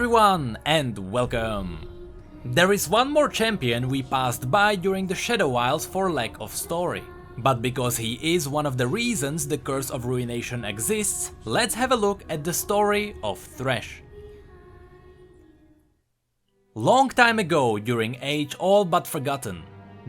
everyone, and welcome! There is one more champion we passed by during the Shadow Isles for lack of story. But because he is one of the reasons the Curse of Ruination exists, let's have a look at the story of Thresh. Long time ago, during age all but forgotten,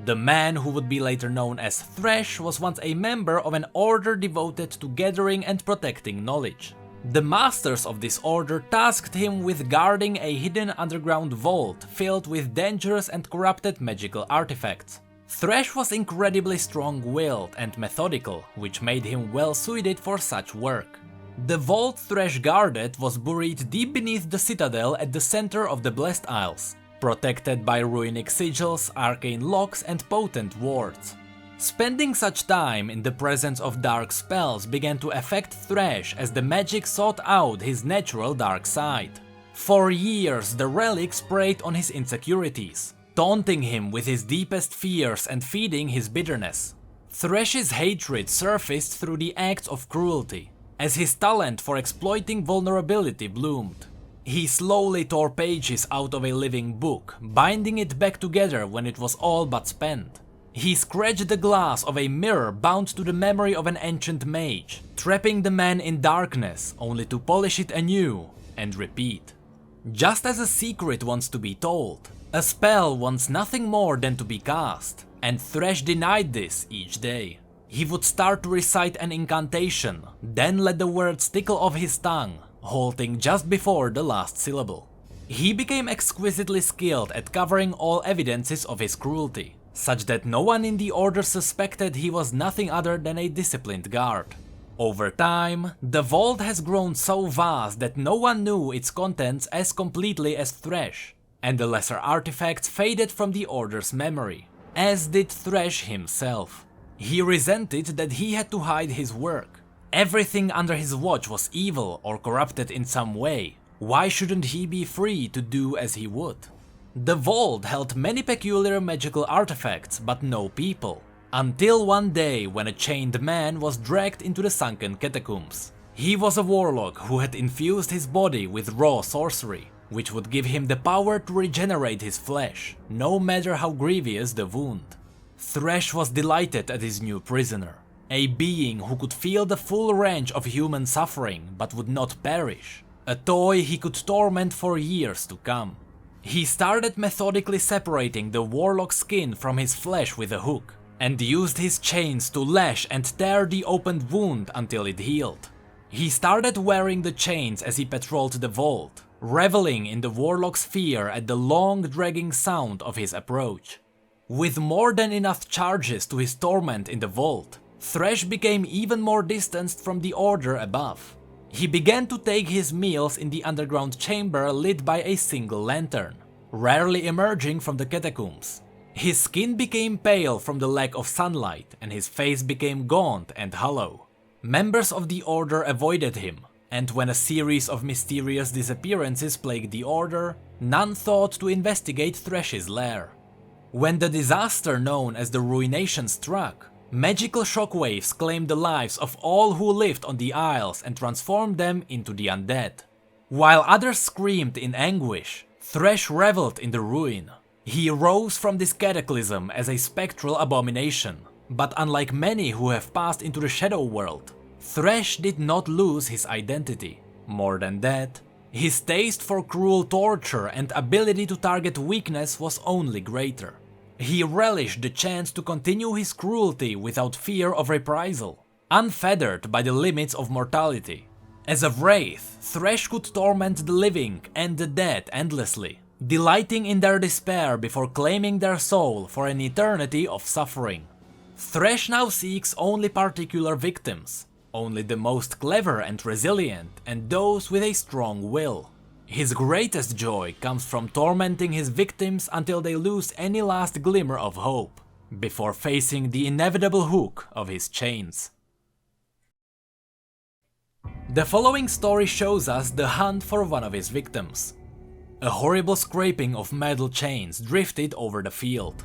the man who would be later known as Thresh was once a member of an order devoted to gathering and protecting knowledge. The masters of this order tasked him with guarding a hidden underground vault filled with dangerous and corrupted magical artifacts. Thresh was incredibly strong-willed and methodical, which made him well suited for such work. The vault Thresh guarded was buried deep beneath the citadel at the center of the Blessed Isles, protected by runic sigils, arcane locks and potent wards. Spending such time in the presence of dark spells began to affect Thresh as the magic sought out his natural dark side. For years the relics preyed on his insecurities, taunting him with his deepest fears and feeding his bitterness. Thresh's hatred surfaced through the acts of cruelty, as his talent for exploiting vulnerability bloomed. He slowly tore pages out of a living book, binding it back together when it was all but spent. He scratched the glass of a mirror bound to the memory of an ancient mage, trapping the man in darkness only to polish it anew and repeat. Just as a secret wants to be told, a spell wants nothing more than to be cast, and Thresh denied this each day. He would start to recite an incantation, then let the words tickle off his tongue, halting just before the last syllable. He became exquisitely skilled at covering all evidences of his cruelty, such that no one in the order suspected he was nothing other than a disciplined guard. Over time, the vault has grown so vast that no one knew its contents as completely as Thresh, and the lesser artifacts faded from the order's memory, as did Thresh himself. He resented that he had to hide his work. Everything under his watch was evil or corrupted in some way. Why shouldn't he be free to do as he would? The vault held many peculiar magical artifacts, but no people, until one day when a chained man was dragged into the sunken catacombs. He was a warlock who had infused his body with raw sorcery, which would give him the power to regenerate his flesh, no matter how grievous the wound. Thresh was delighted at his new prisoner, a being who could feel the full range of human suffering but would not perish, a toy he could torment for years to come. He started methodically separating the warlock's skin from his flesh with a hook, and used his chains to lash and tear the opened wound until it healed. He started wearing the chains as he patrolled the vault, reveling in the warlock's fear at the long dragging sound of his approach. With more than enough charges to his torment in the vault, Thresh became even more distanced from the order above. He began to take his meals in the underground chamber lit by a single lantern, rarely emerging from the catacombs. His skin became pale from the lack of sunlight, and his face became gaunt and hollow. Members of the order avoided him, and when a series of mysterious disappearances plagued the order, none thought to investigate Thresh's lair. When the disaster known as the Ruination struck, magical shockwaves claimed the lives of all who lived on the Isles and transformed them into the undead. While others screamed in anguish, Thresh reveled in the ruin. He rose from this cataclysm as a spectral abomination, but unlike many who have passed into the shadow world, Thresh did not lose his identity. More than that, his taste for cruel torture and ability to target weakness was only greater. He relished the chance to continue his cruelty without fear of reprisal, unfettered by the limits of mortality. As a wraith, Thresh could torment the living and the dead endlessly, delighting in their despair before claiming their soul for an eternity of suffering. Thresh now seeks only particular victims, only the most clever and resilient, and those with a strong will. His greatest joy comes from tormenting his victims until they lose any last glimmer of hope, before facing the inevitable hook of his chains. The following story shows us the hunt for one of his victims. A horrible scraping of metal chains drifted over the field.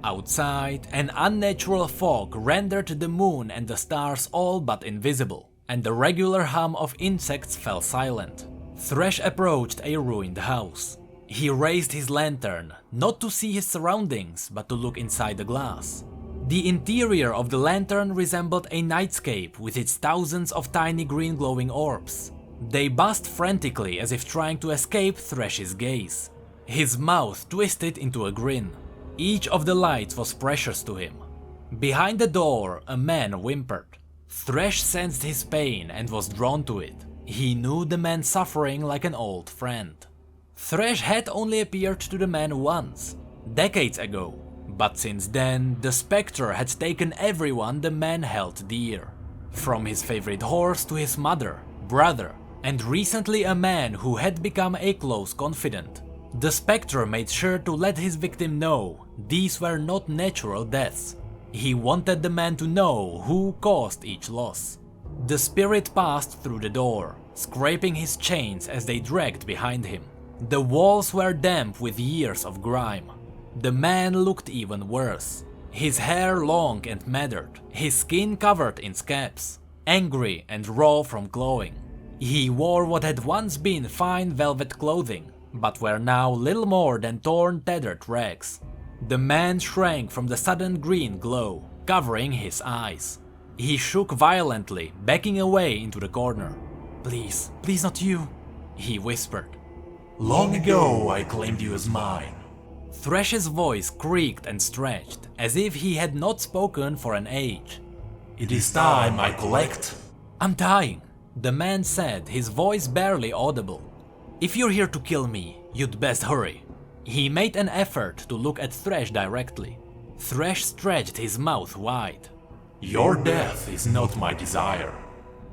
Outside, an unnatural fog rendered the moon and the stars all but invisible, and the regular hum of insects fell silent. Thresh approached a ruined house. He raised his lantern, not to see his surroundings, but to look inside the glass. The interior of the lantern resembled a nightscape with its thousands of tiny green glowing orbs. They buzzed frantically as if trying to escape Thresh's gaze. His mouth twisted into a grin. Each of the lights was precious to him. Behind the door, a man whimpered. Thresh sensed his pain and was drawn to it. He knew the man suffering like an old friend. Thresh had only appeared to the man once, decades ago, but since then the spectre had taken everyone the man held dear. From his favorite horse to his mother, brother, and recently a man who had become a close confidant. The spectre made sure to let his victim know these were not natural deaths. He wanted the man to know who caused each loss. The spirit passed through the door, scraping his chains as they dragged behind him. The walls were damp with years of grime. The man looked even worse. His hair long and matted, his skin covered in scabs, angry and raw from clawing. He wore what had once been fine velvet clothing, but were now little more than torn, tattered rags. The man shrank from the sudden green glow, covering his eyes. He shook violently, backing away into the corner. "Please, please not you," he whispered. "Long ago I claimed you as mine." Thresh's voice creaked and stretched, as if he had not spoken for an age. "It is time I collect." "I'm dying," the man said, his voice barely audible. "If you're here to kill me, you'd best hurry." He made an effort to look at Thresh directly. Thresh stretched his mouth wide. "Your death is not my desire."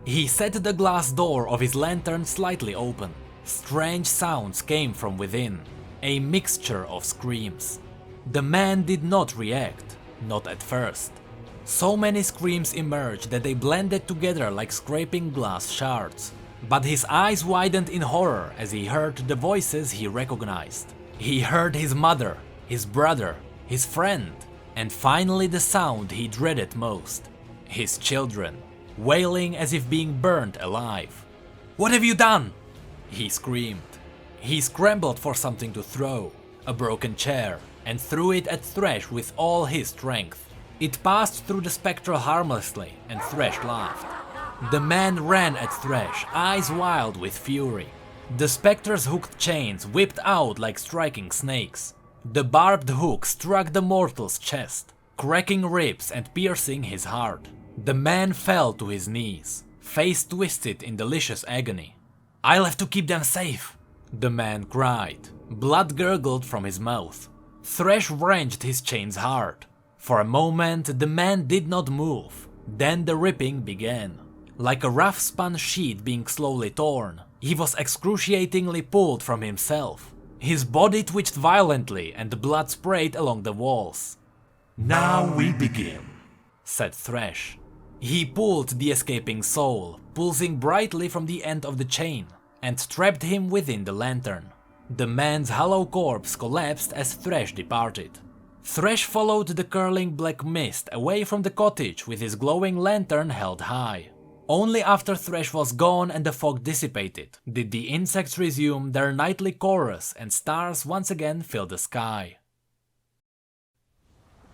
He set the glass door of his lantern slightly open. Strange sounds came from within, a mixture of screams. The man did not react, not at first. So many screams emerged that they blended together like scraping glass shards. But his eyes widened in horror as he heard the voices he recognized. He heard his mother, his brother, his friend, and finally the sound he dreaded most. His children, wailing as if being burned alive. "What have you done?" he screamed. He scrambled for something to throw, a broken chair, and threw it at Thresh with all his strength. It passed through the spectre harmlessly, and Thresh laughed. The man ran at Thresh, eyes wild with fury. The spectre's hooked chains whipped out like striking snakes. The barbed hook struck the mortal's chest, cracking ribs and piercing his heart. The man fell to his knees, face twisted in delicious agony. "I'll have to keep them safe," the man cried. Blood gurgled from his mouth. Thresh wrenched his chains hard. For a moment the man did not move. Then the ripping began. Like a rough spun sheet being slowly torn, he was excruciatingly pulled from himself. His body twitched violently and the blood sprayed along the walls. "Now we begin," said Thresh. He pulled the escaping soul, pulsing brightly from the end of the chain, and trapped him within the lantern. The man's hollow corpse collapsed as Thresh departed. Thresh followed the curling black mist away from the cottage with his glowing lantern held high. Only after Thresh was gone and the fog dissipated did the insects resume their nightly chorus and stars once again fill the sky.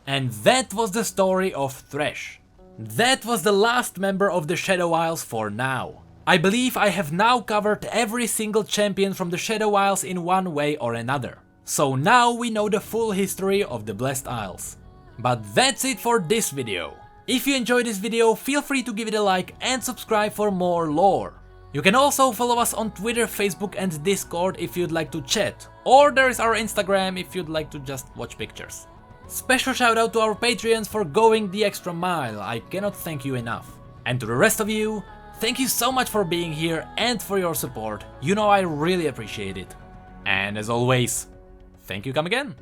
And that was the story of Thresh. That was the last member of the Shadow Isles for now. I believe I have now covered every single champion from the Shadow Isles in one way or another. So now we know the full history of the Blessed Isles. But that's it for this video. If you enjoyed this video, feel free to give it a like and subscribe for more lore. You can also follow us on Twitter, Facebook and Discord if you'd like to chat, or there is our Instagram if you'd like to just watch pictures. Special shout out to our Patreons for going the extra mile, I cannot thank you enough. And to the rest of you, thank you so much for being here and for your support, you know I really appreciate it. And as always, thank you, come again.